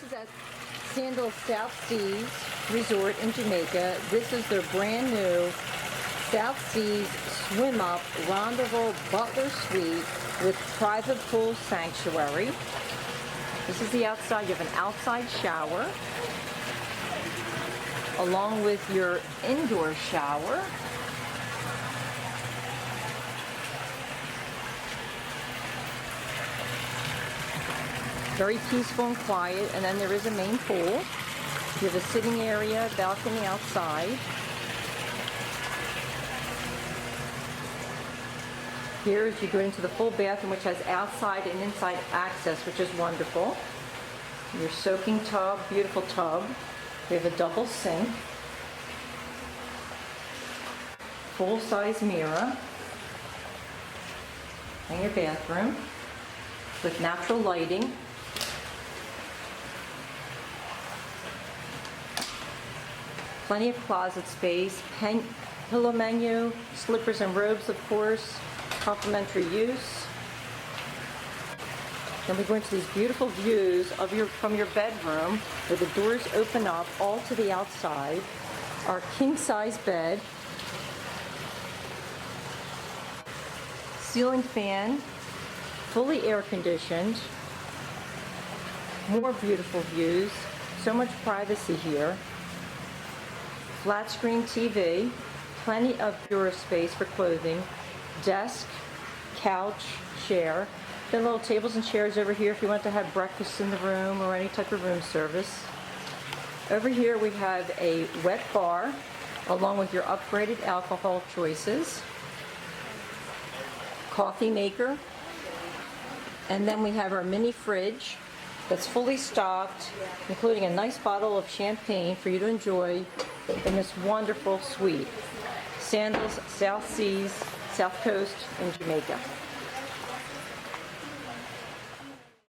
This is at Sandals South Seas Resort in Jamaica. This is their brand new South Seas Swim Up Rondoval Butler Suite with private pool sanctuary. This is the outside. You have an outside shower along with your indoor shower. Very peaceful and quiet, and then there is a main pool. You have a sitting area, balcony outside. Here is you go into the full bathroom, which has outside and inside access, which is wonderful. Your soaking tub, beautiful tub. We have a double sink, full-size mirror, and your bathroom with natural lighting. Plenty of closet space, pillow menu, slippers and robes, of course, complimentary use. Then we go into these beautiful views of from your bedroom where the doors open up all to the outside. Our king-size bed, ceiling fan, fully air-conditioned, more beautiful views, so much privacy here. Flat screen TV, plenty of bureau space for clothing, desk, couch, chair. Then little tables and chairs over here if you want to have breakfast in the room or any type of room service. Over here we have a wet bar along with your upgraded alcohol choices, coffee maker, and then we have our mini fridge that's fully stocked, including a nice bottle of champagne for you to enjoy in this wonderful suite. Sandals, South Seas, South Coast in Jamaica.